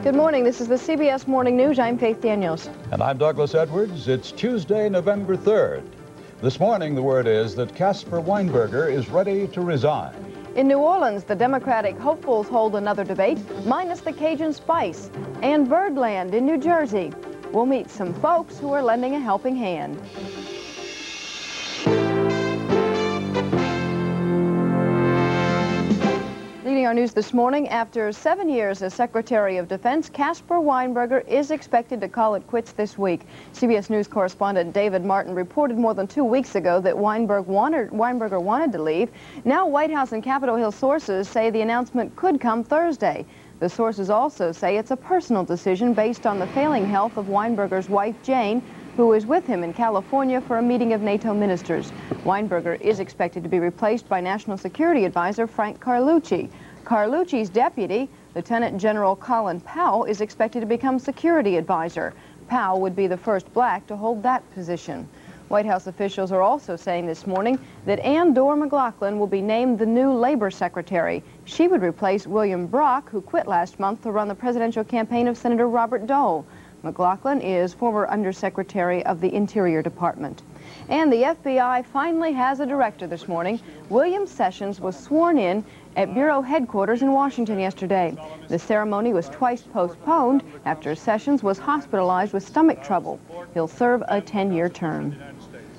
Good morning. This is the CBS Morning News. I'm Faith Daniels. And I'm Douglas Edwards. It's Tuesday, November 3rd. This morning, the word is that Caspar Weinberger is ready to resign. In New Orleans, the Democratic hopefuls hold another debate, minus the Cajun spice. And Birdland in New Jersey. We'll meet some folks who are lending a helping hand. Leading our news this morning, after 7 years as Secretary of Defense, Caspar Weinberger is expected to call it quits this week. CBS News correspondent David Martin reported more than 2 weeks ago that Weinberger wanted to leave. Now White House and Capitol Hill sources say the announcement could come Thursday. The sources also say it's a personal decision based on the failing health of Weinberger's wife, Jane, who is with him in California for a meeting of NATO ministers. Weinberger is expected to be replaced by National Security Advisor Frank Carlucci. Carlucci's deputy, Lieutenant General Colin Powell, is expected to become Security Advisor. Powell would be the first black to hold that position. White House officials are also saying this morning that Ann Dorr McLaughlin will be named the new Labor Secretary. She would replace William Brock, who quit last month to run the presidential campaign of Senator Robert Dole. McLaughlin is former Undersecretary of the Interior Department. And the FBI finally has a director this morning. William Sessions was sworn in at Bureau headquarters in Washington yesterday. The ceremony was twice postponed after Sessions was hospitalized with stomach trouble. He'll serve a 10-year term.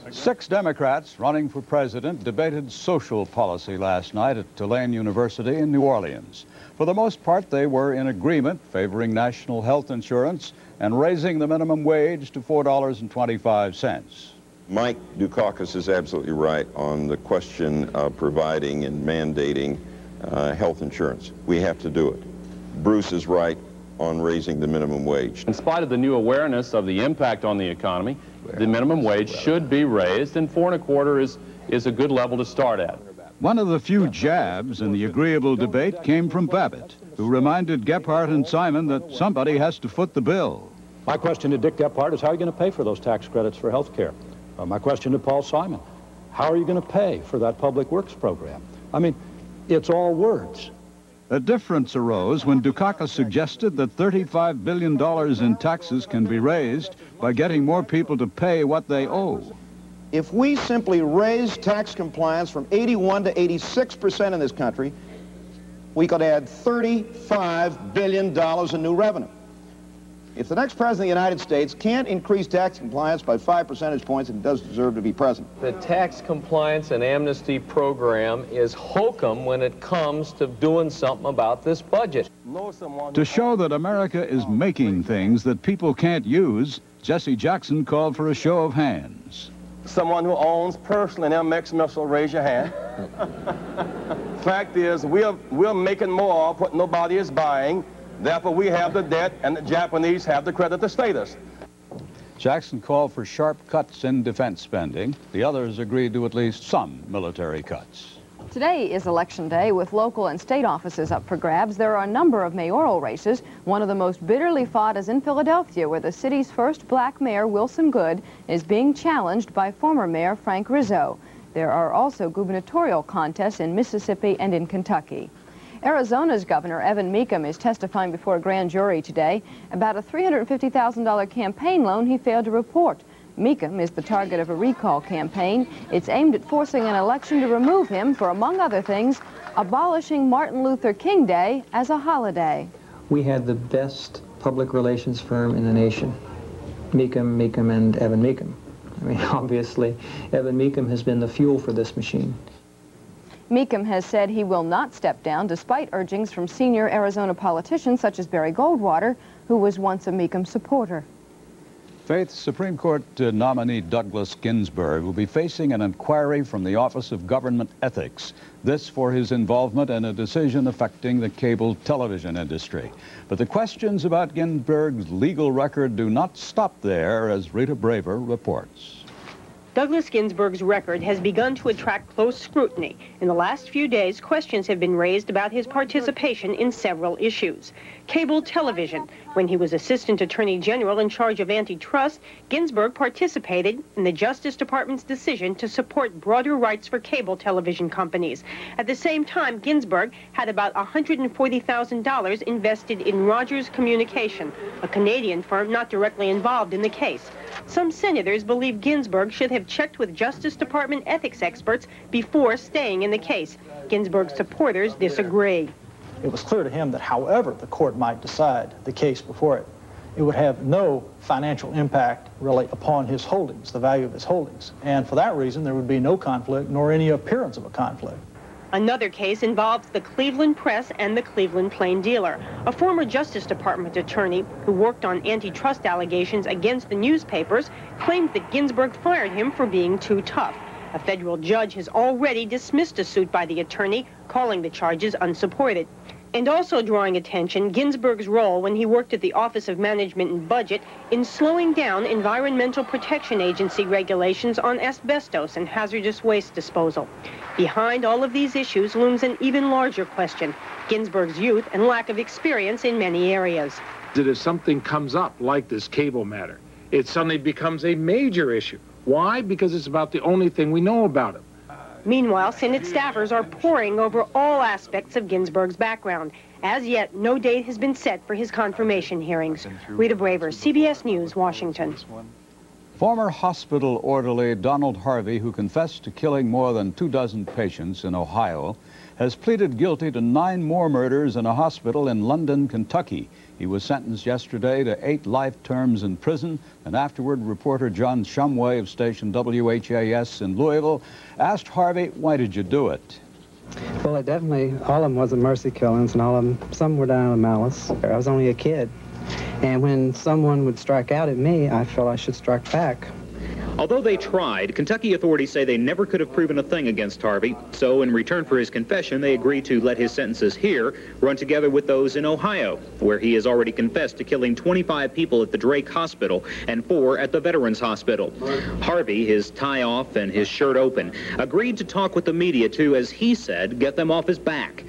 6 Democrats running for president debated social policy last night at Tulane University in New Orleans. For the most part, they were in agreement favoring national health insurance and raising the minimum wage to $4.25. Mike Dukakis is absolutely right on the question of providing and mandating health insurance. We have to do it. Bruce is right on raising the minimum wage. In spite of the new awareness of the impact on the economy, the minimum wage should be raised, and 4.25 is a good level to start at. One of the few jabs in the agreeable debate came from Babbitt, who reminded Gephardt and Simon that somebody has to foot the bill. My question to Dick Gephardt is, how are you going to pay for those tax credits for health care? My question to Paul Simon, how are you going to pay for that public works program? I mean, it's all words. A difference arose when Dukakis suggested that $35 billion in taxes can be raised by getting more people to pay what they owe. If we simply raise tax compliance from 81 to 86% in this country, we could add $35 billion in new revenue. If the next president of the United States can't increase tax compliance by 5 percentage points, it does deserve to be president. The tax compliance and amnesty program is hokum when it comes to doing something about this budget. To show that America is making things that people can't use, Jesse Jackson called for a show of hands. Someone who owns personally an MX missile, raise your hand. Fact is, we're making more of what nobody is buying. Therefore, we have the debt, and the Japanese have the creditor status. Jackson called for sharp cuts in defense spending. The others agreed to at least some military cuts. Today is Election Day, with local and state offices up for grabs. There are a number of mayoral races. One of the most bitterly fought is in Philadelphia, where the city's first black mayor, Wilson Goode, is being challenged by former Mayor Frank Rizzo. There are also gubernatorial contests in Mississippi and in Kentucky. Arizona's Governor Evan Mecham is testifying before a grand jury today about a $350,000 campaign loan he failed to report. Mecham is the target of a recall campaign. It's aimed at forcing an election to remove him for, among other things, abolishing Martin Luther King Day as a holiday. We had the best public relations firm in the nation, Mecham, and Evan Mecham. I mean, obviously, Evan Mecham has been the fuel for this machine. Mecham has said he will not step down despite urgings from senior Arizona politicians such as Barry Goldwater, who was once a Mecham supporter. Faith, Supreme Court nominee Douglas Ginsburg will be facing an inquiry from the Office of Government Ethics. This for his involvement in a decision affecting the cable television industry. But the questions about Ginsburg's legal record do not stop there, as Rita Braver reports. Douglas Ginsburg's record has begun to attract close scrutiny. In the last few days, questions have been raised about his participation in several issues. Cable television. When he was Assistant Attorney General in charge of antitrust, Ginsburg participated in the Justice Department's decision to support broader rights for cable television companies. At the same time, Ginsburg had about $140,000 invested in Rogers Communication, a Canadian firm not directly involved in the case. Some senators believe Ginsburg should have checked with Justice Department ethics experts before staying in the case. Ginsburg's supporters disagree. It was clear to him that however the court might decide the case before it, it would have no financial impact really upon his holdings, the value of his holdings. And for that reason, there would be no conflict nor any appearance of a conflict. Another case involves the Cleveland Press and the Cleveland Plain Dealer. A former Justice Department attorney who worked on antitrust allegations against the newspapers claimed that Ginsburg fired him for being too tough. A federal judge has already dismissed a suit by the attorney, calling the charges unsupported. And also drawing attention, Ginsburg's role when he worked at the Office of Management and Budget in slowing down Environmental Protection Agency regulations on asbestos and hazardous waste disposal. Behind all of these issues looms an even larger question: Ginsburg's youth and lack of experience in many areas. That if something comes up like this cable matter, it suddenly becomes a major issue. Why? Because it's about the only thing we know about him. Meanwhile, Senate staffers are poring over all aspects of Ginsburg's background. As yet, no date has been set for his confirmation hearings. Rita Braver, CBS News, Washington. Former hospital orderly Donald Harvey, who confessed to killing more than 24 patients in Ohio, has pleaded guilty to 9 more murders in a hospital in London, Kentucky. He was sentenced yesterday to 8 life terms in prison, and afterward, reporter John Shumway of station WHAS in Louisville asked Harvey, why did you do it? Well, it definitely, all of them wasn't mercy killings, and all of them, some were done out of malice. I was only a kid, and when someone would strike out at me, I felt I should strike back. Although they tried, Kentucky authorities say they never could have proven a thing against Harvey. So in return for his confession, they agreed to let his sentences here run together with those in Ohio, where he has already confessed to killing 25 people at the Drake Hospital and 4 at the Veterans Hospital. Harvey, his tie off and his shirt open, agreed to talk with the media to, as he said, get them off his back.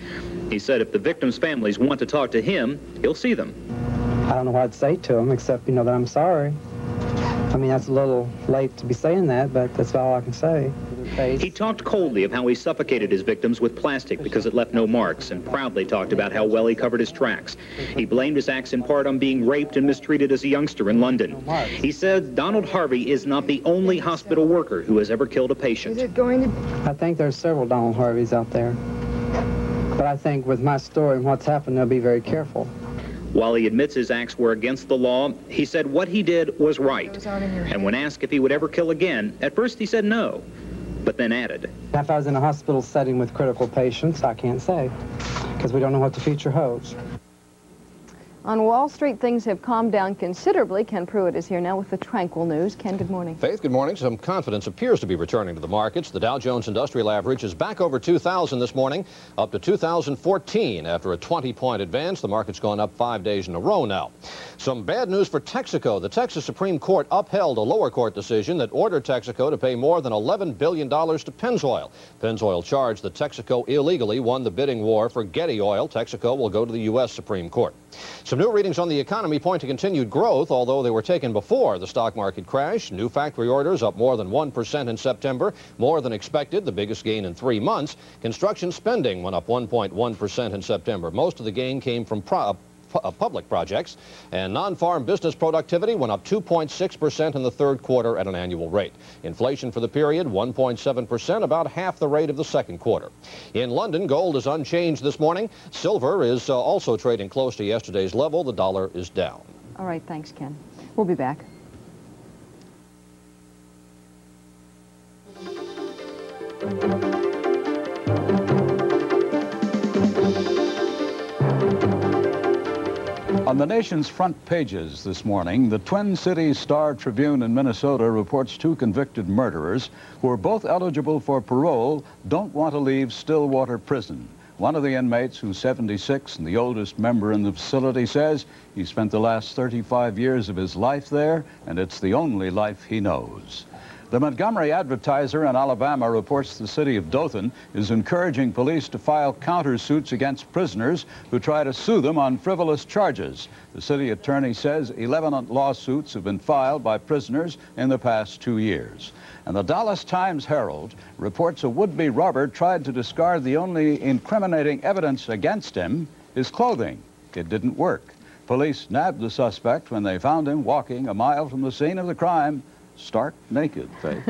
He said if the victims' families want to talk to him, he'll see them. I don't know what I'd say to them, except, that I'm sorry. I mean, that's a little late to be saying that, but that's all I can say. He talked coldly of how he suffocated his victims with plastic because it left no marks, and proudly talked about how well he covered his tracks. He blamed his acts in part on being raped and mistreated as a youngster in London. He said Donald Harvey is not the only hospital worker who has ever killed a patient. I think there's several Donald Harveys out there. But I think with my story and what's happened, they'll be very careful. While he admits his acts were against the law, he said what he did was right. And when asked if he would ever kill again, at first he said no, but then added, if I was in a hospital setting with critical patients, I can't say, because we don't know what the future holds. On Wall Street, things have calmed down considerably. Ken Pruitt is here now with the tranquil news. Ken, good morning. Faith, good morning. Some confidence appears to be returning to the markets. The Dow Jones Industrial Average is back over 2,000 this morning, up to 2,014 after a 20-point advance. The market's gone up 5 days in a row now. Some bad news for Texaco. The Texas Supreme Court upheld a lower court decision that ordered Texaco to pay more than $11 billion to Pennzoil. Pennzoil charged that Texaco illegally won the bidding war for Getty Oil. Texaco will go to the U.S. Supreme Court. Some new readings on the economy point to continued growth, although they were taken before the stock market crash. New factory orders up more than 1% in September, more than expected, the biggest gain in 3 months. Construction spending went up 1.1% in September. Most of the gain came from public projects, and non-farm business productivity went up 2.6% in the third quarter at an annual rate. Inflation for the period, 1.7%, about half the rate of the second quarter. In London, gold is unchanged this morning. Silver is also trading close to yesterday's level. The dollar is down. All right, thanks, Ken. We'll be back. On the nation's front pages this morning, the Twin Cities Star-Tribune in Minnesota reports 2 convicted murderers who are both eligible for parole don't want to leave Stillwater Prison. One of the inmates, who's 76 and the oldest member in the facility, says he spent the last 35 years of his life there, and it's the only life he knows. The Montgomery Advertiser in Alabama reports the city of Dothan is encouraging police to file countersuits against prisoners who try to sue them on frivolous charges. The city attorney says 11 lawsuits have been filed by prisoners in the past 2 years. And the Dallas Times-Herald reports a would-be robber tried to discard the only incriminating evidence against him, his clothing. It didn't work. Police nabbed the suspect when they found him walking a mile from the scene of the crime, stark naked, Faith.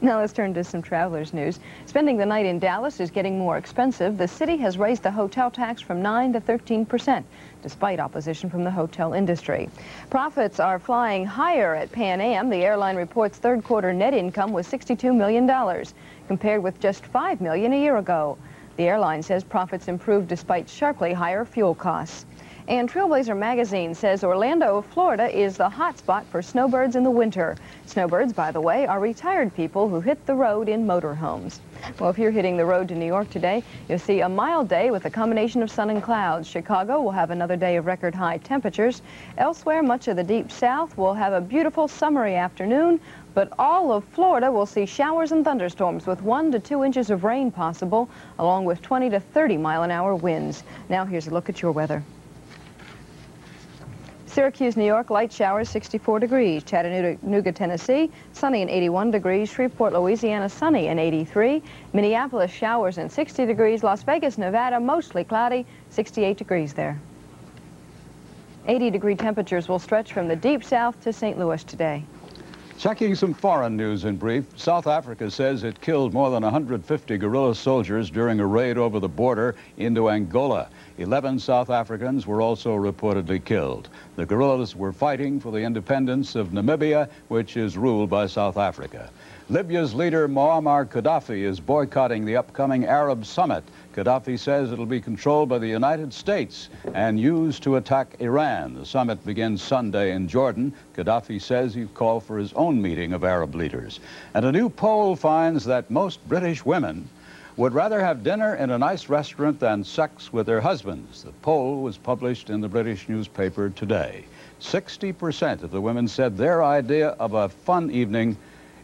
Now let's turn to some travelers news. Spending the night in Dallas is getting more expensive. The city has raised the hotel tax from 9% to 13%, despite opposition from the hotel industry. Profits are flying higher at Pan Am. The airline reports third quarter net income was $62 million, compared with just $5 million a year ago. The airline says profits improved despite sharply higher fuel costs. And Trailblazer magazine says Orlando, Florida is the hot spot for snowbirds in the winter. Snowbirds, by the way, are retired people who hit the road in motorhomes. Well, if you're hitting the road to New York today, you'll see a mild day with a combination of sun and clouds. Chicago will have another day of record high temperatures. Elsewhere, much of the deep south will have a beautiful summery afternoon, but all of Florida will see showers and thunderstorms with 1 to 2 inches of rain possible, along with 20 to 30 mile-an-hour winds. Now here's a look at your weather. Syracuse, New York, light showers, 64 degrees. Chattanooga, Tennessee, sunny and 81 degrees. Shreveport, Louisiana, sunny and 83. Minneapolis, showers and 60 degrees. Las Vegas, Nevada, mostly cloudy, 68 degrees there. 80-degree temperatures will stretch from the deep south to St. Louis today. Checking some foreign news in brief, South Africa says it killed more than 150 guerrilla soldiers during a raid over the border into Angola. 11 South Africans were also reportedly killed. The guerrillas were fighting for the independence of Namibia, which is ruled by South Africa. Libya's leader Muammar Gaddafi is boycotting the upcoming Arab summit. Gaddafi says it'll be controlled by the United States and used to attack Iran. The summit begins Sunday in Jordan. Gaddafi says he called for his own meeting of Arab leaders. And a new poll finds that most British women would rather have dinner in a nice restaurant than sex with their husbands. The poll was published in the British newspaper today. 60% of the women said their idea of a fun evening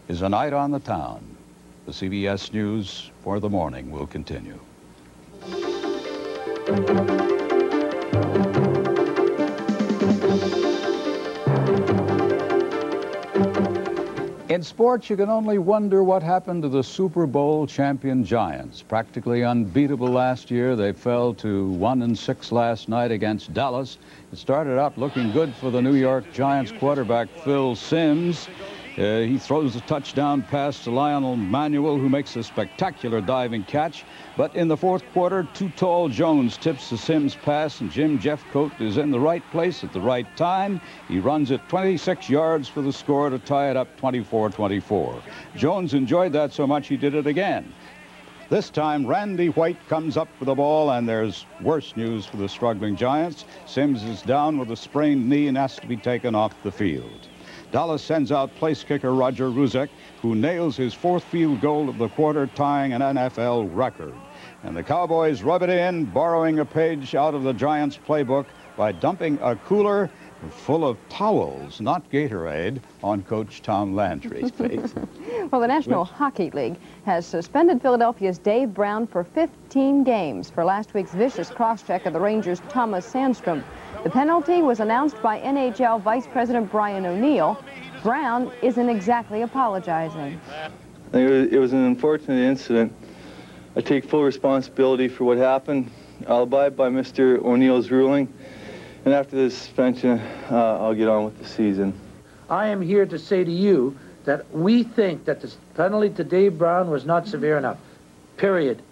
is a night on the town. The CBS News for the morning will continue. In sports, you can only wonder what happened to the Super Bowl champion Giants. Practically unbeatable last year, they fell to 1-6 last night against Dallas. It started out looking good for the New York Giants quarterback Phil Simms. He throws a touchdown pass to Lionel Manuel, who makes a spectacular diving catch. But in the fourth quarter, Too Tall Jones tips the Simms pass, and Jim Jeffcoat is in the right place at the right time. He runs it 26 yards for the score to tie it up 24-24. Jones enjoyed that so much he did it again. This time, Randy White comes up with the ball, and there's worse news for the struggling Giants. Simms is down with a sprained knee and has to be taken off the field. Dallas sends out place kicker Roger Ruzek, who nails his fourth field goal of the quarter, tying an NFL record. And the Cowboys rub it in, borrowing a page out of the Giants' playbook by dumping a cooler full of towels, not Gatorade, on Coach Tom Landry's face. Well, the National Hockey League has suspended Philadelphia's Dave Brown for 15 games for last week's vicious cross-check of the Rangers' Thomas Sandstrom. The penalty was announced by NHL Vice President Brian O'Neill. Brown isn't exactly apologizing. It was an unfortunate incident. I take full responsibility for what happened. I'll abide by Mr. O'Neill's ruling, and after the suspension, I'll get on with the season. I am here to say to you that we think that the penalty to Dave Brown was not severe enough, period.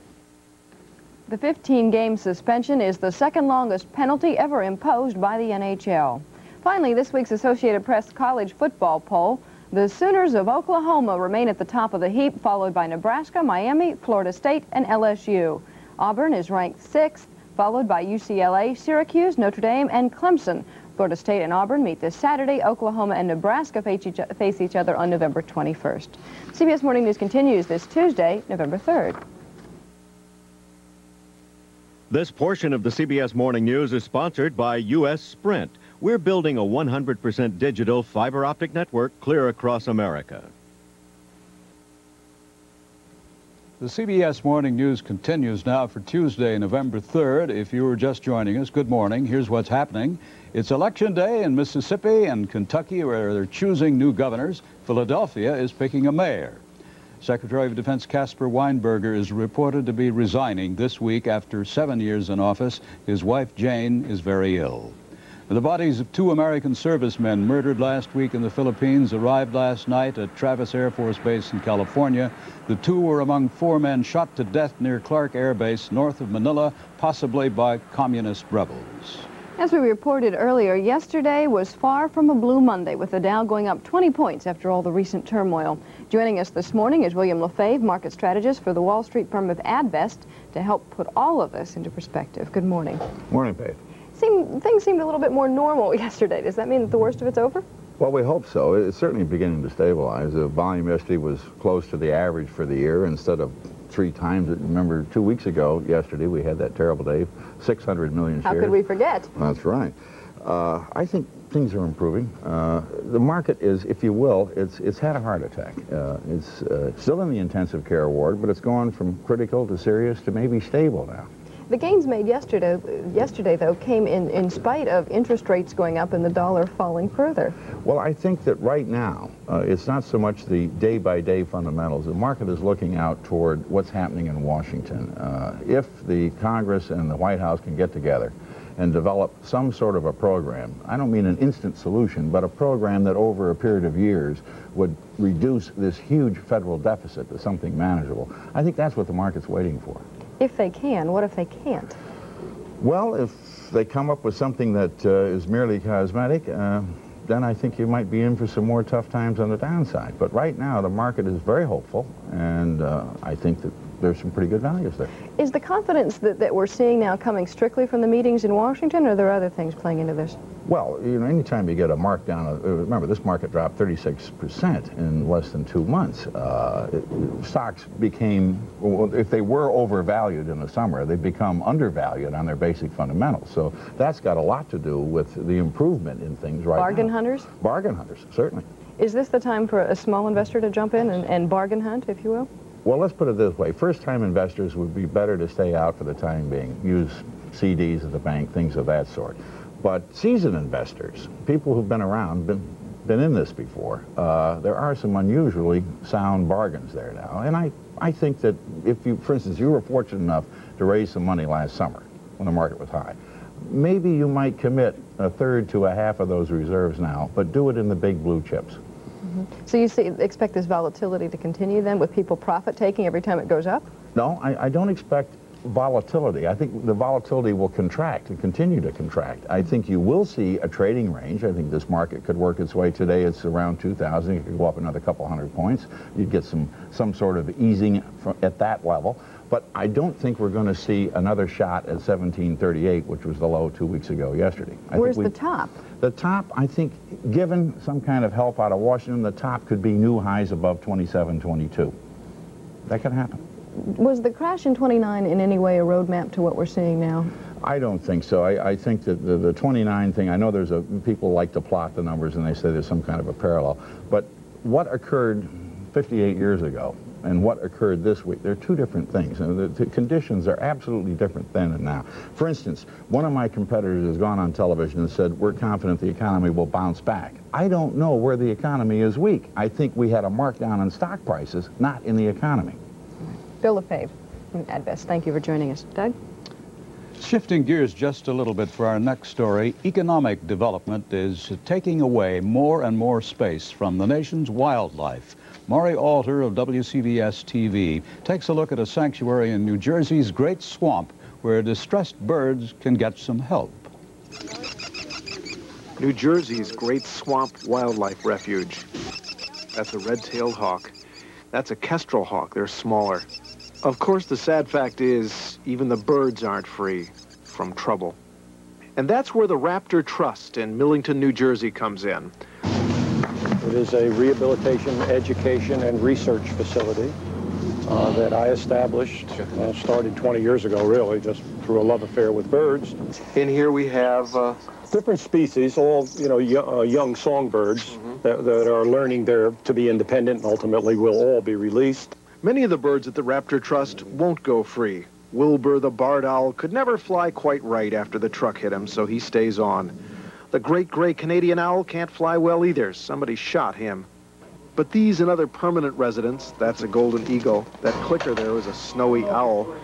The 15-game suspension is the second longest penalty ever imposed by the NHL. Finally, this week's Associated Press college football poll, the Sooners of Oklahoma remain at the top of the heap, followed by Nebraska, Miami, Florida State, and LSU. Auburn is ranked 6th, followed by UCLA, Syracuse, Notre Dame, and Clemson. Florida State and Auburn meet this Saturday. Oklahoma and Nebraska face each other on November 21st. CBS Morning News continues this Tuesday, November 3rd. This portion of the CBS Morning News is sponsored by U.S. Sprint. We're building a 100% digital fiber optic network clear across America. The CBS Morning News continues now for Tuesday, November 3rd. If you were just joining us, good morning. Here's what's happening. It's Election Day in Mississippi and Kentucky, where they're choosing new governors. Philadelphia is picking a mayor. Secretary of Defense Caspar Weinberger is reported to be resigning this week after 7 years in office. His wife, Jane, is very ill. The bodies of 2 American servicemen murdered last week in the Philippines arrived last night at Travis Air Force Base in California. The 2 were among 4 men shot to death near Clark Air Base, north of Manila, possibly by communist rebels. As we reported earlier, yesterday was far from a blue Monday, with the Dow going up 20 points after all the recent turmoil. Joining us this morning is William Lefebvre, market strategist for the Wall Street firm of Advest, to help put all of this into perspective. Good morning. Morning, Faith. Things seemed a little bit more normal yesterday. Does that mean that the worst of it's over? Well, we hope so. It's certainly beginning to stabilize. The volume yesterday was close to the average for the year instead of 3 times. Remember, 2 weeks ago, yesterday, we had that terrible day, 600 million shares. How could we forget? That's right. I think things are improving. The market is, if you will, it's had a heart attack. It's still in the intensive care ward, but it's gone from critical to serious to maybe stable now. The gains made yesterday, though, came in spite of interest rates going up and the dollar falling further. Well, I think that right now, it's not so much the day-by-day fundamentals. The market is looking out toward what's happening in Washington. If the Congress and the White House can get together and develop some sort of a program, I don't mean an instant solution, but a program that over a period of years would reduce this huge federal deficit to something manageable, I think that's what the market's waiting for. If they can, what if they can't? Well, if they come up with something that is merely cosmetic, then I think you might be in for some more tough times on the downside. But right now, the market is very hopeful, and I think that there's some pretty good values there. Is the confidence that we're seeing now coming strictly from the meetings in Washington, or are there other things playing into this? Well, you know, anytime you get a markdown, remember, this market dropped 36% in less than 2 months. Stocks became, well, if they were overvalued in the summer, they've become undervalued on their basic fundamentals. So that's got a lot to do with the improvement in things right now. Bargain hunters? Bargain hunters, certainly. Is this the time for a small investor to jump in and bargain hunt, if you will? Well, let's put it this way. First-time investors would be better to stay out for the time being. Use CDs at the bank, things of that sort. But seasoned investors, people who've been around, been in this before, there are some unusually sound bargains there now. And I think that if you, for instance, you were fortunate enough to raise some money last summer when the market was high, maybe you might commit a third to a half of those reserves now, but do it in the big blue chips. So you expect this volatility to continue then, with people profit-taking every time it goes up? No, I don't expect volatility. I think the volatility will contract and continue to contract. I think you will see a trading range. I think this market could work its way. Today it's around 2,000. It could go up another couple hundred points. You'd get some sort of easing at that level. But I don't think we're going to see another shot at 1738, which was the low 2 weeks ago yesterday. Where's the top? The top, I think, given some kind of help out of Washington, the top could be new highs above 27, 22. That could happen. Was the crash in 29 in any way a roadmap to what we're seeing now? I don't think so. I think that the 29 thing, I know people like to plot the numbers and they say there's some kind of a parallel. But what occurred 58 years ago and what occurred this week, they're two different things. And the conditions are absolutely different then and now. For instance, one of my competitors has gone on television and said, we're confident the economy will bounce back. I don't know where the economy is weak. I think we had a markdown in stock prices, not in the economy. Bill Lefebvre from Advest, thank you for joining us. Doug? Shifting gears just a little bit for our next story, economic development is taking away more and more space from the nation's wildlife. Maury Alter of WCBS TV takes a look at a sanctuary in New Jersey's Great Swamp where distressed birds can get some help. New Jersey's Great Swamp Wildlife Refuge. That's a red-tailed hawk. That's a kestrel hawk. They're smaller. Of course, the sad fact is, even the birds aren't free from trouble. And that's where the Raptor Trust in Millington, New Jersey comes in. It is a rehabilitation, education, and research facility that I established, started 20 years ago, really, just through a love affair with birds. In here we have different species, all young songbirds that are learning to be independent and ultimately will all be released. Many of the birds at the Raptor Trust won't go free. Wilbur the barred owl could never fly quite right after the truck hit him, so he stays on. The great gray Canadian owl can't fly well either. Somebody shot him. But these and other permanent residents, that's a golden eagle, that clicker there is a snowy owl,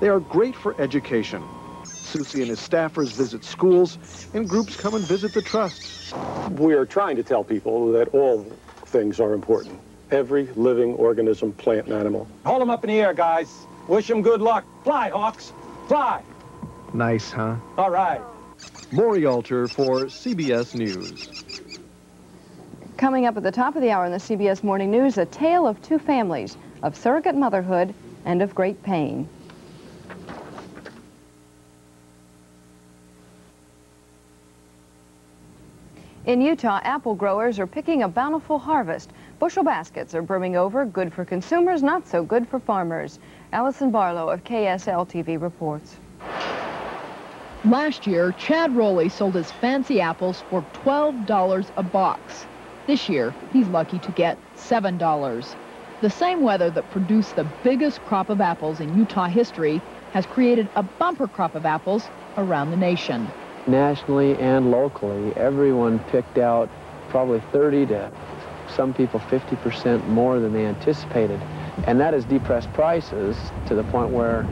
they are great for education. Susie and his staffers visit schools, and groups come and visit the trust. We are trying to tell people that all things are important. Every living organism, plant and animal. Hold them up in the air, guys. Wish them good luck. Fly, Hawks. Fly. Nice, huh? All right. Maury Alter for CBS News. Coming up at the top of the hour in the CBS Morning News, a tale of two families, of surrogate motherhood and of great pain. In Utah, apple growers are picking a bountiful harvest. Bushel baskets are brimming over, good for consumers, not so good for farmers. Allison Barlow of KSL-TV reports. Last year, Chad Rowley sold his fancy apples for $12 a box. This year, he's lucky to get $7. The same weather that produced the biggest crop of apples in Utah history has created a bumper crop of apples around the nation. Nationally and locally, everyone picked out probably 30 to some people 50% more than they anticipated. And that has depressed prices to the point where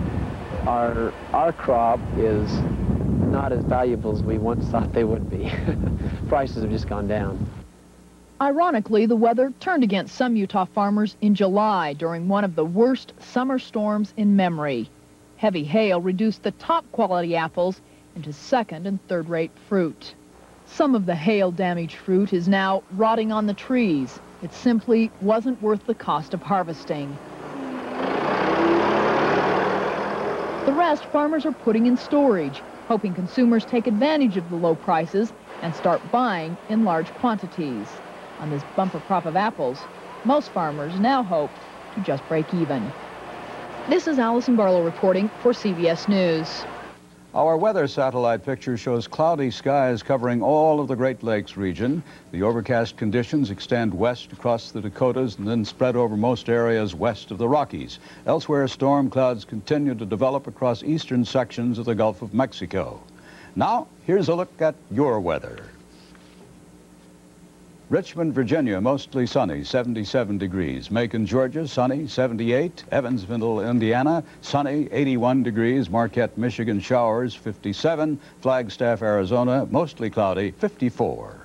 our crop is not as valuable as we once thought they would be. Prices have just gone down. Ironically, the weather turned against some Utah farmers in July during one of the worst summer storms in memory. Heavy hail reduced the top quality apples into second and third-rate fruit. Some of the hail-damaged fruit is now rotting on the trees. It simply wasn't worth the cost of harvesting. The rest farmers are putting in storage, hoping consumers take advantage of the low prices and start buying in large quantities. On this bumper crop of apples, most farmers now hope to just break even. This is Allison Barlow reporting for CBS News. Our weather satellite picture shows cloudy skies covering all of the Great Lakes region. The overcast conditions extend west across the Dakotas and then spread over most areas west of the Rockies. Elsewhere, storm clouds continue to develop across eastern sections of the Gulf of Mexico. Now, here's a look at your weather. Richmond, Virginia, mostly sunny, 77 degrees. Macon, Georgia, sunny, 78. Evansville, Indiana, sunny, 81 degrees. Marquette, Michigan, showers, 57. Flagstaff, Arizona, mostly cloudy, 54.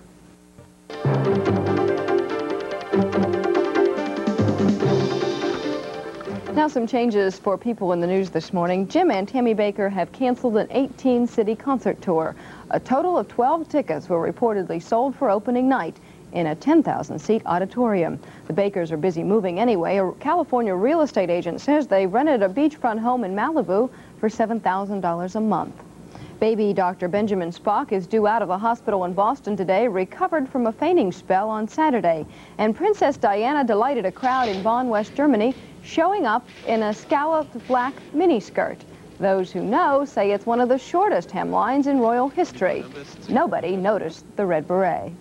Now some changes for people in the news this morning. Jim and Tammy Baker have canceled an 18-city concert tour. A total of 12 tickets were reportedly sold for opening night in a 10,000-seat auditorium. The Bakers are busy moving anyway. A California real estate agent says they rented a beachfront home in Malibu for $7,000 a month. Baby Dr. Benjamin Spock is due out of the hospital in Boston today, recovered from a fainting spell on Saturday. And Princess Diana delighted a crowd in Bonn, West Germany, showing up in a scalloped black miniskirt. Those who know say it's one of the shortest hemlines in royal history. Nobody noticed the red beret.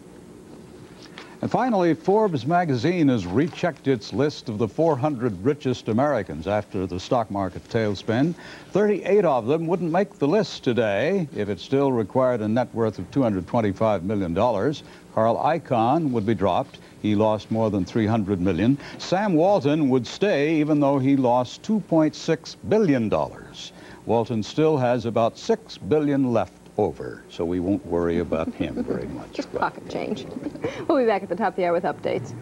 And finally, Forbes magazine has rechecked its list of the 400 richest Americans after the stock market tailspin. 38 of them wouldn't make the list today if it still required a net worth of $225 million. Carl Icahn would be dropped. He lost more than $300 million. Sam Walton would stay even though he lost $2.6 billion. Walton still has about $6 billion left over, so we won't worry about him very much. Just pocket change. We'll be back at the top of the hour with updates.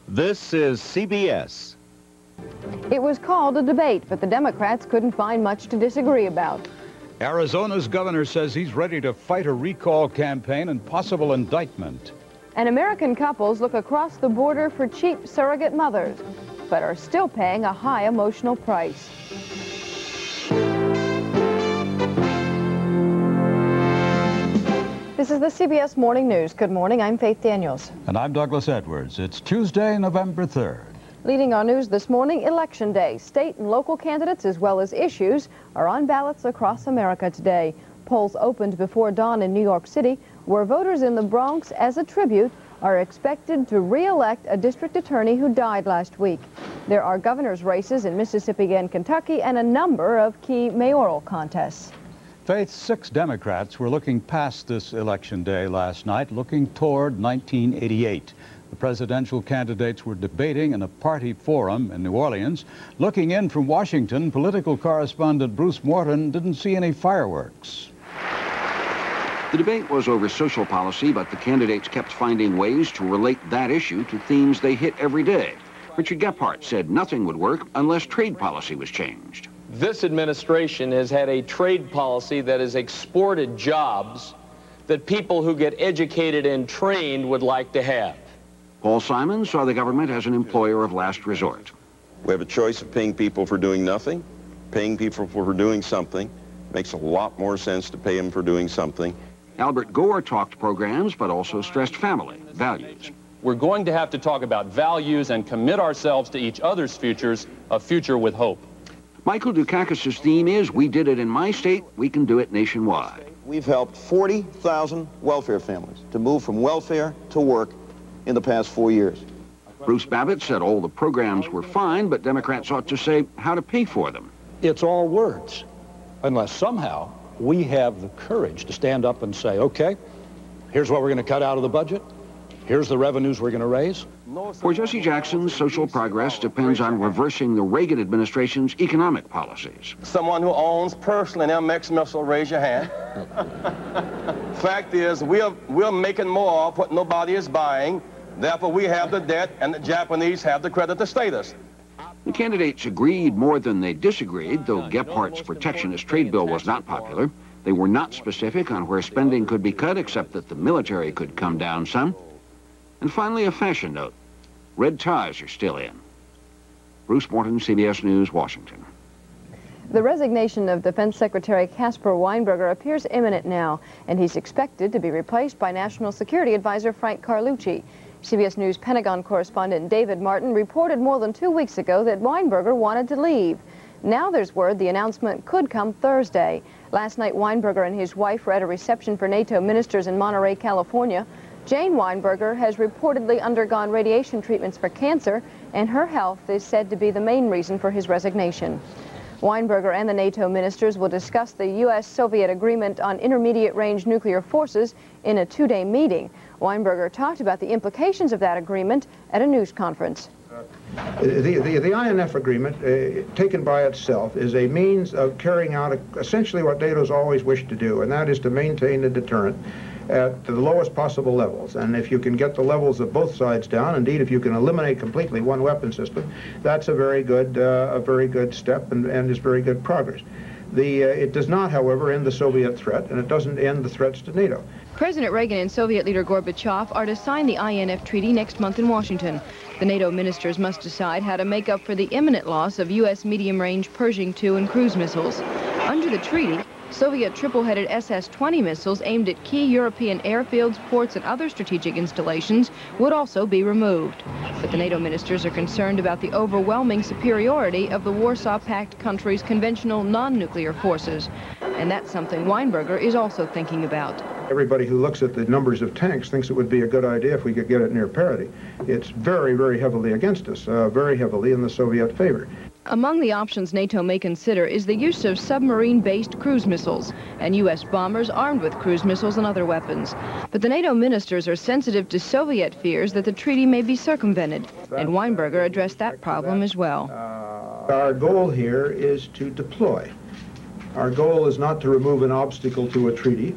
This is CBS. It was called a debate, but the Democrats couldn't find much to disagree about. Arizona's governor says he's ready to fight a recall campaign and possible indictment. And American couples look across the border for cheap surrogate mothers, but are still paying a high emotional price. This is the CBS Morning News. Good morning, I'm Faith Daniels. And I'm Douglas Edwards. It's Tuesday, November 3rd. Leading our news this morning, Election Day. State and local candidates, as well as issues, are on ballots across America today. Polls opened before dawn in New York City, where voters in the Bronx, as a tribute, are expected to re-elect a district attorney who died last week. There are governor's races in Mississippi and Kentucky and a number of key mayoral contests. Faith, 6 Democrats were looking past this election day last night, looking toward 1988. The presidential candidates were debating in a party forum in New Orleans. Looking in from Washington, political correspondent Bruce Morton didn't see any fireworks. The debate was over social policy, but the candidates kept finding ways to relate that issue to themes they hit every day. Richard Gephardt said nothing would work unless trade policy was changed. This administration has had a trade policy that has exported jobs that people who get educated and trained would like to have. Paul Simon saw the government as an employer of last resort. We have a choice of paying people for doing nothing, paying people for doing something. Makes a lot more sense to pay them for doing something. Albert Gore talked programs, but also stressed family, values. We're going to have to talk about values and commit ourselves to each other's futures, a future with hope. Michael Dukakis' theme is, we did it in my state, we can do it nationwide. We've helped 40,000 welfare families to move from welfare to work in the past 4 years. Bruce Babbitt said all the programs were fine, but Democrats ought to say how to pay for them. It's all words, unless somehow we have the courage to stand up and say, okay, here's what we're going to cut out of the budget. Here's the revenues we're going to raise. For Jesse Jackson, social progress depends on reversing the Reagan administration's economic policies. Someone who owns personally an MX missile, raise your hand. Fact is, we're making more of what nobody is buying. Therefore, we have the debt, and the Japanese have the creditor status. The candidates agreed more than they disagreed, though Gephardt's protectionist trade bill was not popular. They were not specific on where spending could be cut, except that the military could come down some. And finally, a fashion note. Red ties are still in. Bruce Morton, CBS News, Washington. The resignation of Defense Secretary Caspar Weinberger appears imminent now, and he's expected to be replaced by National Security Advisor Frank Carlucci. CBS News Pentagon correspondent David Martin reported more than 2 weeks ago that Weinberger wanted to leave. Now there's word the announcement could come Thursday. Last night, Weinberger and his wife were at a reception for NATO ministers in Monterey, California. Jane Weinberger has reportedly undergone radiation treatments for cancer, and her health is said to be the main reason for his resignation. Weinberger and the NATO ministers will discuss the U.S.-Soviet agreement on intermediate-range nuclear forces in a 2-day meeting. Weinberger talked about the implications of that agreement at a news conference. The INF agreement, taken by itself, is a means of carrying out essentially what NATO's always wished to do, and that is to maintain a deterrent at the lowest possible levels. And if you can get the levels of both sides down, indeed if you can eliminate completely one weapon system, that's a very good step and is very good progress. It does not, however, end the Soviet threat, and it doesn't end the threats to NATO. President Reagan and Soviet leader Gorbachev are to sign the INF treaty next month in Washington. The NATO ministers must decide how to make up for the imminent loss of U.S. medium-range Pershing II and cruise missiles. Under the treaty, Soviet triple-headed SS-20 missiles aimed at key European airfields, ports, and other strategic installations would also be removed. But the NATO ministers are concerned about the overwhelming superiority of the Warsaw Pact countries' conventional non-nuclear forces. And that's something Weinberger is also thinking about. Everybody who looks at the numbers of tanks thinks it would be a good idea if we could get it near parity. It's very, very heavily against us, very heavily in the Soviet favor. Among the options NATO may consider is the use of submarine-based cruise missiles and U.S. bombers armed with cruise missiles and other weapons. But the NATO ministers are sensitive to Soviet fears that the treaty may be circumvented, and Weinberger addressed that problem as well. Our goal here is to deploy. Our goal is not to remove an obstacle to a treaty.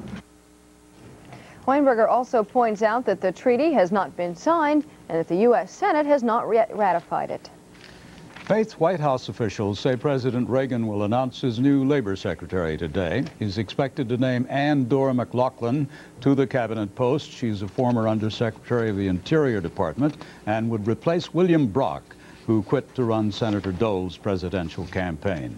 Weinberger also points out that the treaty has not been signed and that the U.S. Senate has not yet ratified it. Faith, White House officials say President Reagan will announce his new labor secretary today. He's expected to name Ann Dora McLaughlin to the cabinet post. She's a former undersecretary of the Interior Department and would replace William Brock, who quit to run Senator Dole's presidential campaign.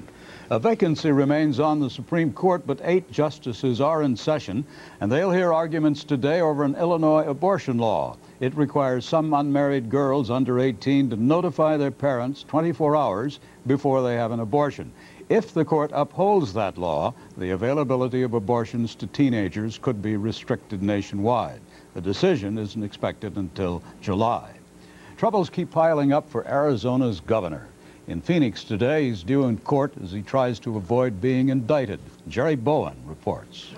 A vacancy remains on the Supreme Court, but 8 justices are in session, and they'll hear arguments today over an Illinois abortion law. It requires some unmarried girls under 18 to notify their parents 24 hours before they have an abortion. If the court upholds that law, the availability of abortions to teenagers could be restricted nationwide. The decision isn't expected until July. Troubles keep piling up for Arizona's governor. In Phoenix today, he's due in court as he tries to avoid being indicted. Jerry Bowen reports.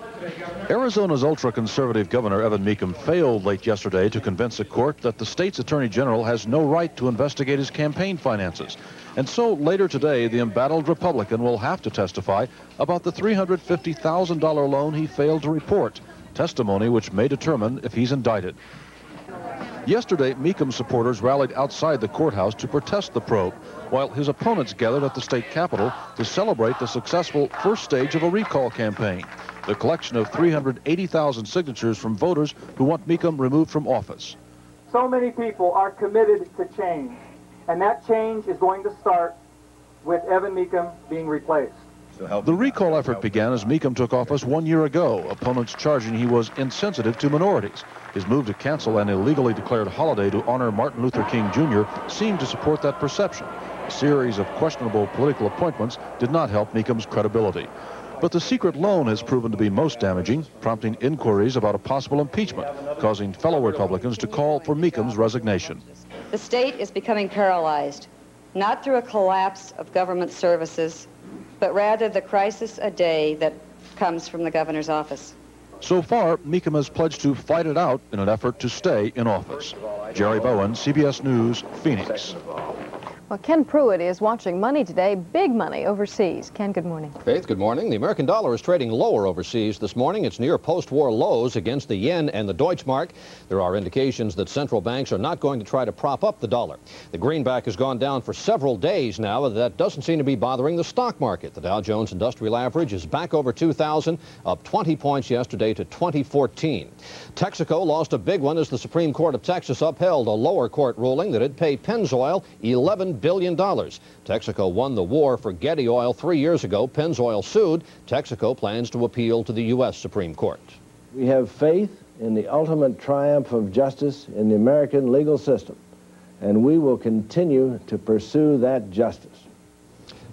Arizona's ultra-conservative governor, Evan Mecham, failed late yesterday to convince a court that the state's attorney general has no right to investigate his campaign finances. And so later today, the embattled Republican will have to testify about the $350,000 loan he failed to report, testimony which may determine if he's indicted. Yesterday, Mecham's supporters rallied outside the courthouse to protest the probe, while his opponents gathered at the state capitol to celebrate the successful first stage of a recall campaign, the collection of 380,000 signatures from voters who want Mecham removed from office. So many people are committed to change, and that change is going to start with Evan Mecham being replaced. The recall effort began as Mecham took office 1 year ago, opponents charging he was insensitive to minorities. His move to cancel an illegally declared holiday to honor Martin Luther King Jr. seemed to support that perception. A series of questionable political appointments did not help Mecham's credibility. But the secret loan has proven to be most damaging, prompting inquiries about a possible impeachment, causing fellow Republicans to call for Mecham's resignation. The state is becoming paralyzed, not through a collapse of government services, but rather the crisis a day that comes from the governor's office. So far, Mecham has pledged to fight it out in an effort to stay in office. Jerry Bowen, CBS News, Phoenix. Well, Ken Pruitt is watching money today, big money overseas. Ken, good morning. Faith, good morning. The American dollar is trading lower overseas this morning. It's near post-war lows against the yen and the Deutschmark. There are indications that central banks are not going to try to prop up the dollar. The greenback has gone down for several days now, and that doesn't seem to be bothering the stock market. The Dow Jones Industrial Average is back over 2,000, up 20 points yesterday to 2014. Texaco lost a big one as the Supreme Court of Texas upheld a lower court ruling that it'd pay Pennzoil $11 billion. Texaco won the war for Getty Oil 3 years ago. Pennzoil sued. Texaco plans to appeal to the U.S. Supreme Court. We have faith in the ultimate triumph of justice in the American legal system, and we will continue to pursue that justice.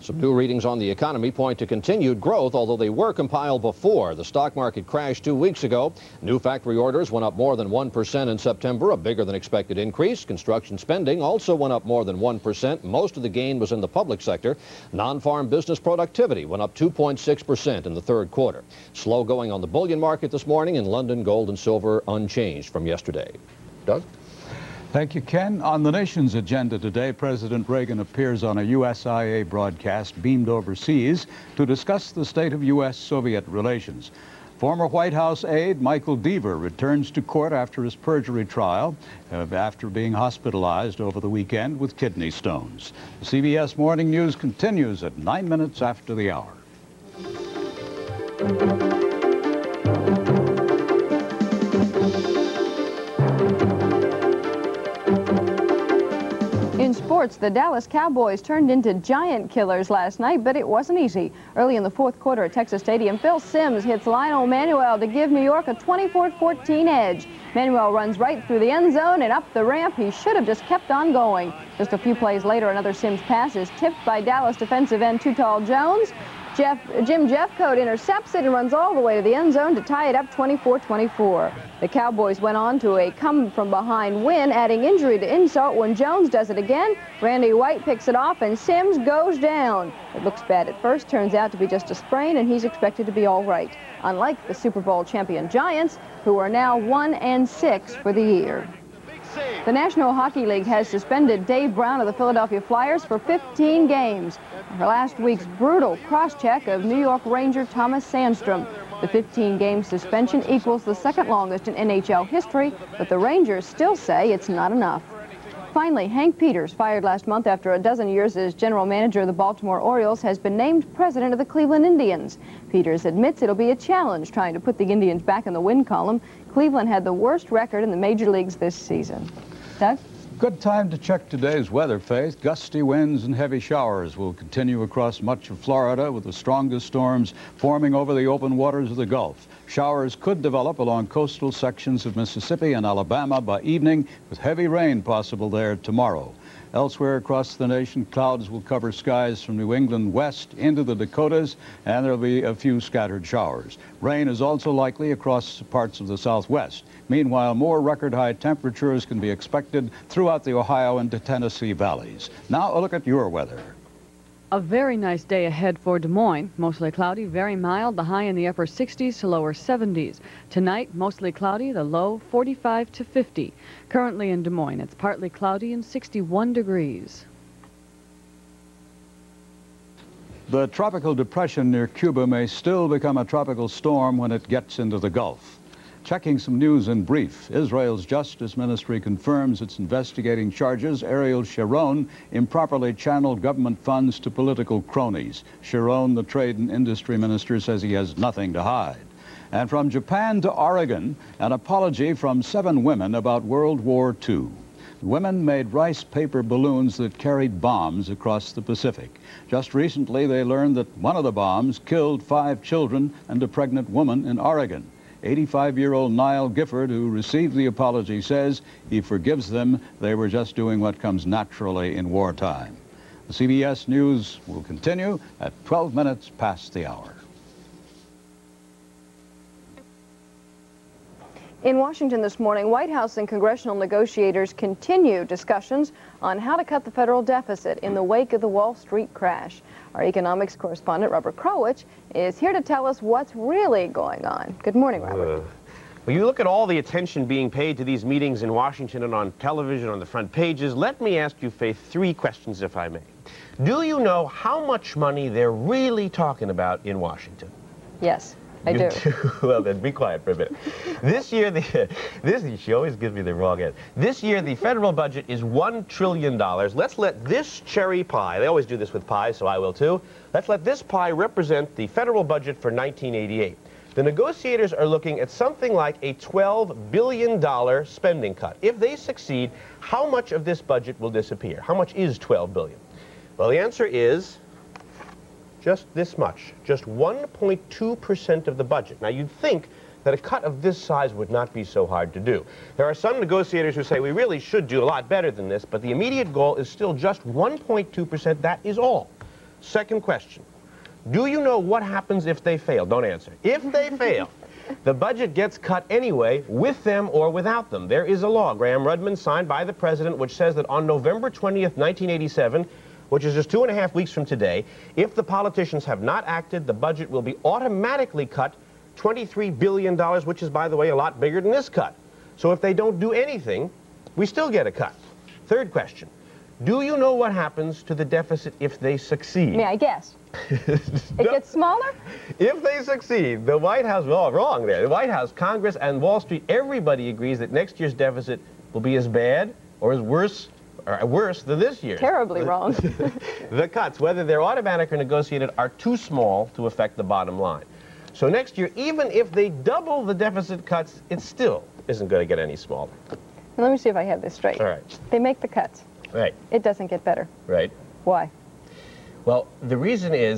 Some new readings on the economy point to continued growth, although they were compiled before. The stock market crashed 2 weeks ago. New factory orders went up more than 1% in September, a bigger than expected increase. Construction spending also went up more than 1%. Most of the gain was in the public sector. Non-farm business productivity went up 2.6% in the third quarter. Slow going on the bullion market this morning. In London, gold and silver unchanged from yesterday. Doug? Thank you, Ken. On the nation's agenda today, President Reagan appears on a USIA broadcast beamed overseas to discuss the state of U.S.-Soviet relations. Former White House aide Michael Deaver returns to court after his perjury trial, after being hospitalized over the weekend with kidney stones. The CBS Morning News continues at 9 minutes after the hour. In sports, the Dallas Cowboys turned into giant killers last night, but it wasn't easy. Early in the fourth quarter at Texas Stadium, Phil Simms hits Lionel Manuel to give New York a 24-14 edge. Manuel runs right through the end zone and up the ramp. He should have just kept on going. Just a few plays later, another Simms pass is tipped by Dallas defensive end Too Tall Jones. Jim Jeffcoat intercepts it and runs all the way to the end zone to tie it up 24-24. The Cowboys went on to a come-from-behind win, adding injury to insult when Jones does it again. Randy White picks it off, and Simms goes down. It looks bad at first, turns out to be just a sprain, and he's expected to be all right. Unlike the Super Bowl champion Giants, who are now 1-6 for the year. The National Hockey League has suspended Dave Brown of the Philadelphia Flyers for 15 games for last week's brutal cross-check of New York Ranger Thomas Sandstrom. The 15-game suspension equals the second longest in NHL history, but the Rangers still say it's not enough. Finally, Hank Peters, fired last month after a dozen years as general manager of the Baltimore Orioles, has been named president of the Cleveland Indians. Peters admits it'll be a challenge trying to put the Indians back in the win column. Cleveland had the worst record in the major leagues this season. Doug? Good time to check today's weather, Faith. Gusty winds and heavy showers will continue across much of Florida, with the strongest storms forming over the open waters of the Gulf. Showers could develop along coastal sections of Mississippi and Alabama by evening, with heavy rain possible there tomorrow. Elsewhere across the nation, clouds will cover skies from New England west into the Dakotas, and there'll be a few scattered showers. Rain is also likely across parts of the southwest. Meanwhile, more record-high temperatures can be expected throughout the Ohio and Tennessee valleys. Now, a look at your weather. A very nice day ahead for Des Moines. Mostly cloudy, very mild, the high in the upper 60s to lower 70s. Tonight, mostly cloudy, the low 45 to 50. Currently in Des Moines, it's partly cloudy and 61 degrees. The tropical depression near Cuba may still become a tropical storm when it gets into the Gulf. Checking some news in brief, Israel's Justice Ministry confirms it's investigating charges Ariel Sharon improperly channeled government funds to political cronies. Sharon, the Trade and Industry Minister, says he has nothing to hide. And from Japan to Oregon, an apology from 7 women about World War II. Women made rice paper balloons that carried bombs across the Pacific. Just recently, they learned that one of the bombs killed 5 children and a pregnant woman in Oregon. 85-year-old Niall Gifford, who received the apology, says he forgives them. They were just doing what comes naturally in wartime. The CBS News will continue at 12 minutes past the hour. In Washington this morning, White House and congressional negotiators continue discussions on how to cut the federal deficit in the wake of the Wall Street crash. Our economics correspondent, Robert Krowich, is here to tell us what's really going on. Good morning, Robert. Well, you look at all the attention being paid to these meetings in Washington and on television, on the front pages. Let me ask you, Faith, 3 questions, if I may. Do you know how much money they're really talking about in Washington? Yes. I do. Well, then be quiet for a minute. This year, she always gives me the wrong end. This year, the federal budget is $1 trillion. Let's let this cherry pie, they always do this with pies, so I will too. Let's let this pie represent the federal budget for 1988. The negotiators are looking at something like a $12 billion spending cut. If they succeed, how much of this budget will disappear? How much is $12 billion? Well, the answer is just this much, just 1.2% of the budget. Now, you'd think that a cut of this size would not be so hard to do. There are some negotiators who say we really should do a lot better than this, but the immediate goal is still just 1.2%. That is all. Second question. Do you know what happens if they fail? Don't answer. If they fail, the budget gets cut anyway, with them or without them. There is a law, Graham-Rudman, signed by the president, which says that on November 20th, 1987, which is just 2.5 weeks from today, if the politicians have not acted, the budget will be automatically cut $23 billion, which is, by the way, a lot bigger than this cut. So if they don't do anything, we still get a cut. Third question. Do you know what happens to the deficit if they succeed? May I guess? It gets smaller? If they succeed, the White House, well, wrong there. The White House, Congress, and Wall Street, everybody agrees that next year's deficit will be as bad or as worse than this year. Terribly wrong. The cuts, whether they're automatic or negotiated, are too small to affect the bottom line. So next year, even if they double the deficit cuts, it still isn't going to get any smaller. Now, let me see if I have this straight. All right. They make the cuts. Right. It doesn't get better. Right. Why? Well, the reason I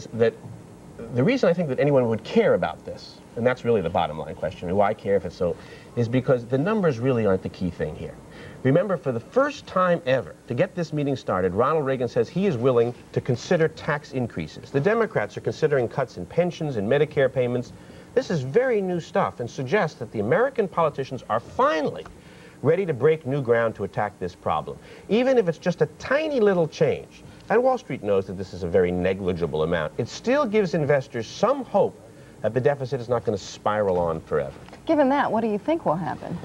think that anyone would care about this, and that's really the bottom line question, why care if it's so, is because the numbers really aren't the key thing here. Remember, for the first time ever, to get this meeting started, Ronald Reagan says he is willing to consider tax increases. The Democrats are considering cuts in pensions and Medicare payments. This is very new stuff and suggests that the American politicians are finally ready to break new ground to attack this problem, even if it's just a tiny little change. And Wall Street knows that this is a very negligible amount. It still gives investors some hope that the deficit is not going to spiral on forever. Given that, what do you think will happen?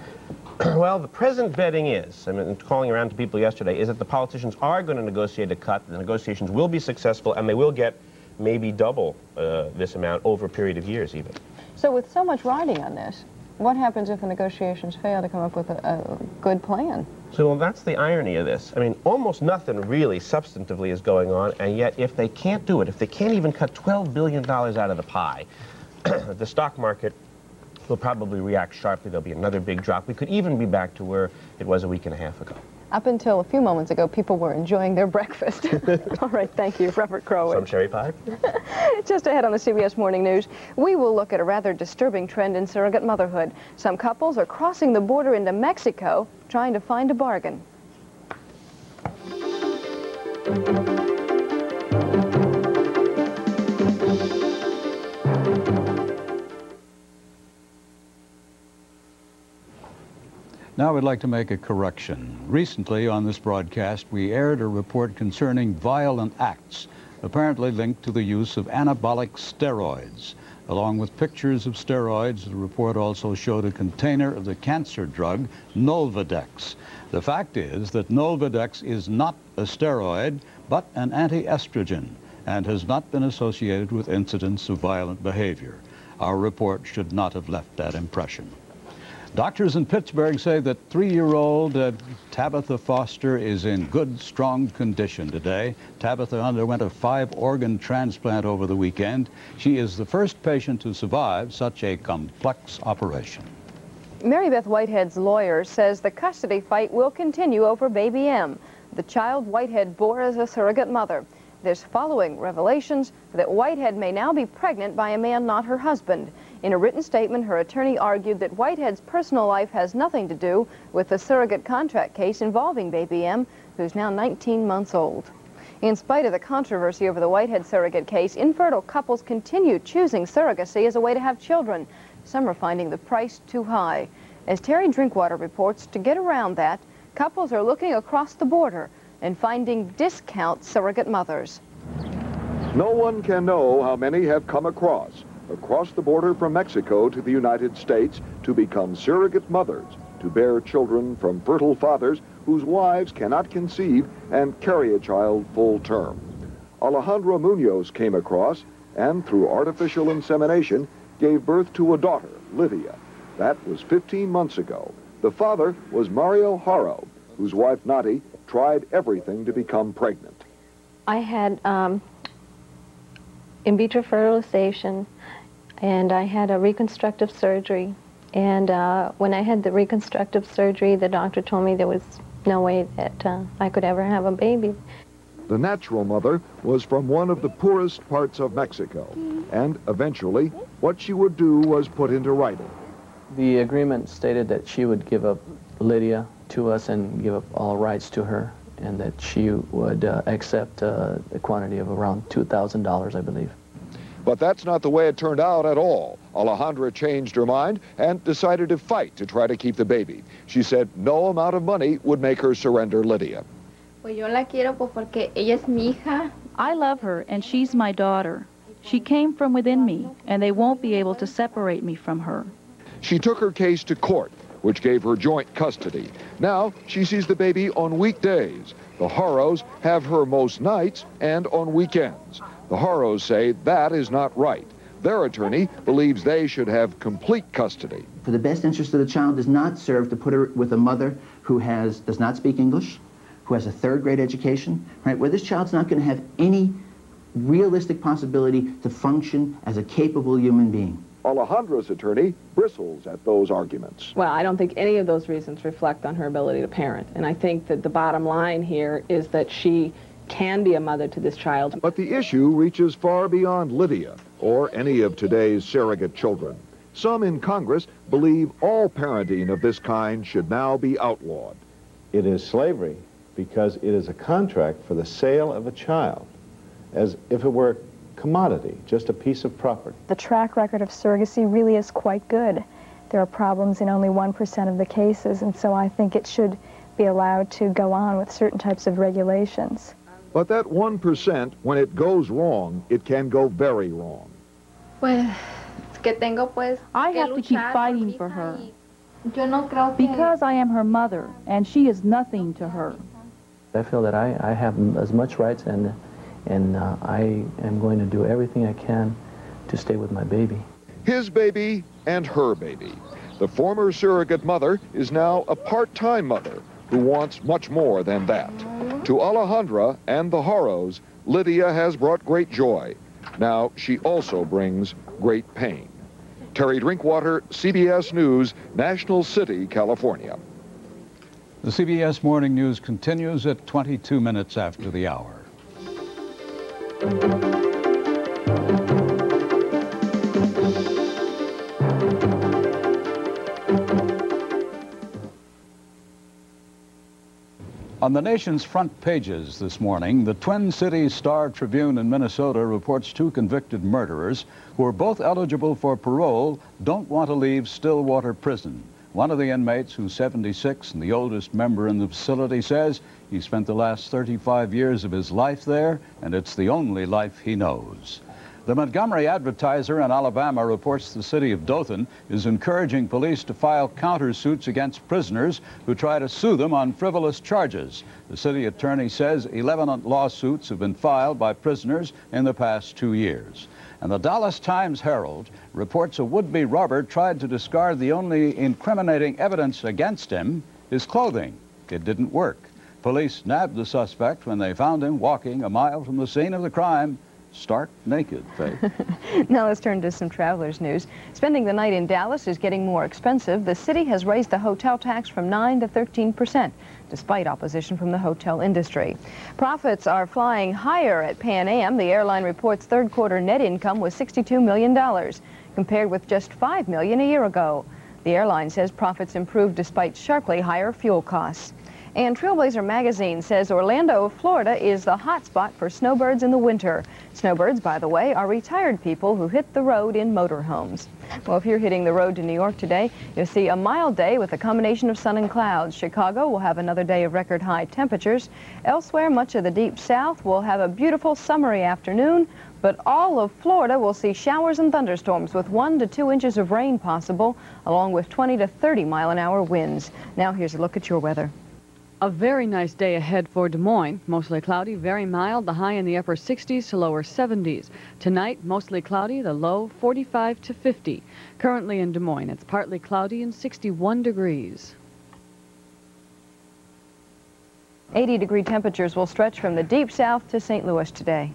Well, the present betting is, I mean, calling around to people yesterday, is that the politicians are going to negotiate a cut. The negotiations will be successful, and they will get maybe double this amount over a period of years, even. So with so much riding on this, what happens if the negotiations fail to come up with a good plan? So, well, that's the irony of this. I mean, almost nothing really substantively is going on, and yet if they can't do it, if they can't even cut $12 billion out of the pie, the stock market will probably react sharply. There'll be another big drop. We could even be back to where it was a week and a half ago. Up until a few moments ago, people were enjoying their breakfast. All right, thank you, Robert Krowich. Some cherry pie? Just ahead on the CBS Morning News, we will look at a rather disturbing trend in surrogate motherhood. Some couples are crossing the border into Mexico trying to find a bargain. Now we'd like to make a correction. Recently on this broadcast, we aired a report concerning violent acts, apparently linked to the use of anabolic steroids. Along with pictures of steroids, the report also showed a container of the cancer drug Nolvadex. The fact is that Nolvadex is not a steroid, but an anti-estrogen, and has not been associated with incidents of violent behavior. Our report should not have left that impression. Doctors in Pittsburgh say that 3-year-old Tabitha Foster is in good, strong condition today. Tabitha underwent a 5-organ transplant over the weekend. She is the first patient to survive such a complex operation. Mary Beth Whitehead's lawyer says the custody fight will continue over baby M, the child Whitehead bore as a surrogate mother. This following revelations that Whitehead may now be pregnant by a man not her husband. In a written statement, her attorney argued that Whitehead's personal life has nothing to do with the surrogate contract case involving baby M, who's now 19 months old. In spite of the controversy over the Whitehead surrogate case, infertile couples continue choosing surrogacy as a way to have children. Some are finding the price too high. As Terry Drinkwater reports, to get around that, couples are looking across the border and finding discount surrogate mothers. No one can know how many have come across the border from Mexico to the United States to become surrogate mothers, to bear children from fertile fathers whose wives cannot conceive and carry a child full term. Alejandra Munoz came across and through artificial insemination gave birth to a daughter, Lydia. That was 15 months ago. The father was Mario Haro, whose wife Nati tried everything to become pregnant. I had in vitro fertilization, and I had a reconstructive surgery. And when I had the reconstructive surgery, the doctor told me there was no way that I could ever have a baby. The natural mother was from one of the poorest parts of Mexico, and eventually what she would do was put into writing. The agreement stated that she would give up Lydia to us and give up all rights to her, and that she would accept a quantity of around $2,000, I believe. But that's not the way it turned out at all. Alejandra changed her mind and decided to fight to try to keep the baby. She said no amount of money would make her surrender Lydia. Pues yo la quiero porque ella es mi hija. I love her, and she's my daughter. She came from within me, and they won't be able to separate me from her. She took her case to court, which gave her joint custody. Now she sees the baby on weekdays. The Haros have her most nights and on weekends. The Haros say that is not right. Their attorney believes they should have complete custody. For the best interest of the child does not serve to put her with a mother who does not speak English, who has a third-grade education, right, where this child's not going to have any realistic possibility to function as a capable human being. Alejandra's attorney bristles at those arguments. Well, I don't think any of those reasons reflect on her ability to parent. And I think that the bottom line here is that she can be a mother to this child. But the issue reaches far beyond Lydia or any of today's surrogate children. Some in Congress believe all parenting of this kind should now be outlawed. It is slavery because it is a contract for the sale of a child, as if it were a commodity, just a piece of property. The track record of surrogacy really is quite good. There are problems in only 1% of the cases, and so I think it should be allowed to go on with certain types of regulations. But that 1%, when it goes wrong, it can go very wrong. Pues, que tengo pues I have to keep fighting for her. Yo no creo que... Because I am her mother, and she is nothing to her. I feel that I have as much rights, and I am going to do everything I can to stay with my baby. His baby and her baby. The former surrogate mother is now a part-time mother who wants much more than that. To Alejandra and the Haros, Lydia has brought great joy. Now she also brings great pain. Terry Drinkwater, CBS News, National City, California. The CBS Morning News continues at 22 minutes after the hour. On the nation's front pages this morning, the Twin Cities Star-Tribune in Minnesota reports 2 convicted murderers who are both eligible for parole don't want to leave Stillwater Prison. One of the inmates, who's 76 and the oldest member in the facility, says he spent the last 35 years of his life there, and it's the only life he knows. The Montgomery Advertiser in Alabama reports the city of Dothan is encouraging police to file countersuits against prisoners who try to sue them on frivolous charges. The city attorney says 11 lawsuits have been filed by prisoners in the past 2 years. And the Dallas Times-Herald reports a would-be robber tried to discard the only incriminating evidence against him, his clothing. It didn't work. Police nabbed the suspect when they found him walking a mile from the scene of the crime, stark naked, Faith. Now let's turn to some travelers news. Spending the night in Dallas is getting more expensive. The city has raised the hotel tax from 9% to 13%, despite opposition from the hotel industry. Profits are flying higher at Pan Am. The airline reports third quarter net income was $62 million, compared with just $5 million a year ago. The airline says profits improved despite sharply higher fuel costs. And Trailblazer magazine says Orlando, Florida is the hot spot for snowbirds in the winter. Snowbirds, by the way, are retired people who hit the road in motorhomes. Well, if you're hitting the road to New York today, you'll see a mild day with a combination of sun and clouds. Chicago will have another day of record high temperatures. Elsewhere, much of the deep south will have a beautiful summery afternoon, but all of Florida will see showers and thunderstorms with 1 to 2 inches of rain possible, along with 20 to 30 mile-an-hour winds. Now here's a look at your weather. A very nice day ahead for Des Moines. Mostly cloudy, very mild, the high in the upper 60s to lower 70s. Tonight, mostly cloudy, the low 45 to 50. Currently in Des Moines, it's partly cloudy and 61 degrees. 80-degree temperatures will stretch from the deep south to St. Louis today.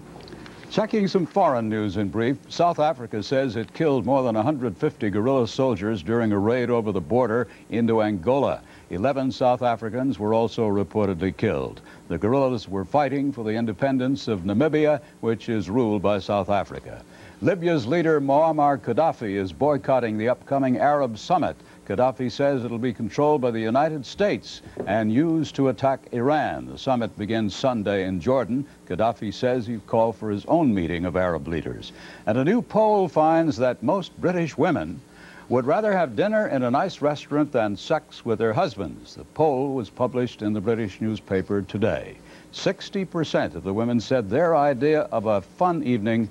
Checking some foreign news in brief, South Africa says it killed more than 150 guerrilla soldiers during a raid over the border into Angola. 11 South Africans were also reportedly killed. The guerrillas were fighting for the independence of Namibia, which is ruled by South Africa. Libya's leader Muammar Gaddafi is boycotting the upcoming Arab summit. Gaddafi says it'll be controlled by the United States and used to attack Iran. The summit begins Sunday in Jordan. Gaddafi says he'll call for his own meeting of Arab leaders. And a new poll finds that most British women would rather have dinner in a nice restaurant than sex with their husbands. The poll was published in the British newspaper today. 60% of the women said their idea of a fun evening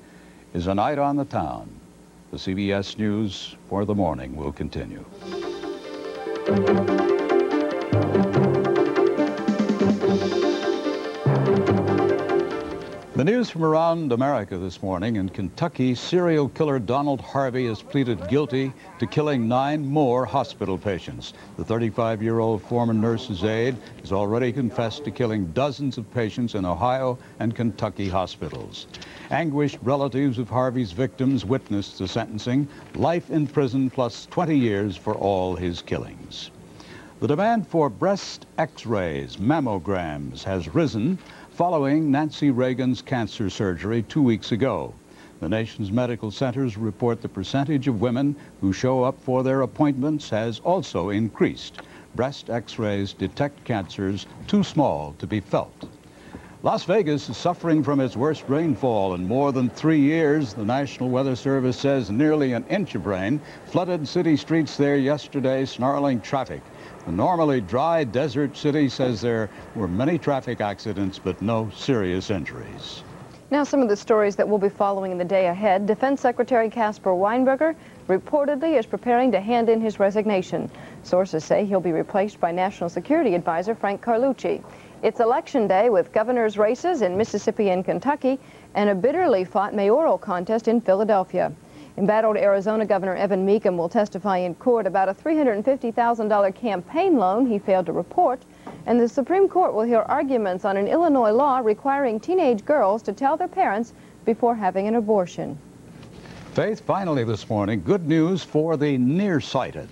is a night on the town. The CBS News for the morning will continue. The news from around America this morning. In Kentucky, serial killer Donald Harvey has pleaded guilty to killing 9 more hospital patients. The 35-year-old former nurse's aide has already confessed to killing dozens of patients in Ohio and Kentucky hospitals. Anguished relatives of Harvey's victims witnessed the sentencing, life in prison plus 20 years for all his killings. The demand for breast x-rays, mammograms, has risen following Nancy Reagan's cancer surgery 2 weeks ago. The nation's medical centers report the percentage of women who show up for their appointments has also increased. Breast x-rays detect cancers too small to be felt. Las Vegas is suffering from its worst rainfall in more than 3 years. The National Weather Service says nearly an inch of rain flooded city streets there yesterday, snarling traffic. The normally dry desert city says there were many traffic accidents, but no serious injuries. Now some of the stories that we'll be following in the day ahead. Defense Secretary Caspar Weinberger reportedly is preparing to hand in his resignation. Sources say he'll be replaced by National Security Advisor Frank Carlucci. It's election day with governor's races in Mississippi and Kentucky and a bitterly fought mayoral contest in Philadelphia. Embattled Arizona Governor Evan Mecham will testify in court about a $350,000 campaign loan he failed to report, and the Supreme Court will hear arguments on an Illinois law requiring teenage girls to tell their parents before having an abortion. Faith, finally this morning, good news for the nearsighted.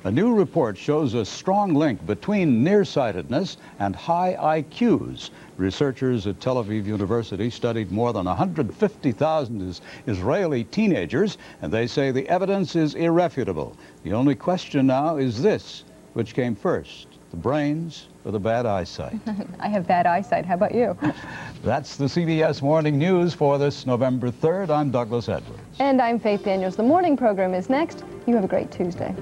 A new report shows a strong link between nearsightedness and high IQs. Researchers at Tel Aviv University studied more than 150,000 Israeli teenagers, and they say the evidence is irrefutable. The only question now is this: which came first, the brains for the bad eyesight. I have bad eyesight. How about you? That's the CBS Morning News for this November 3rd. I'm Douglas Edwards. And I'm Faith Daniels. The morning program is next. You have a great Tuesday.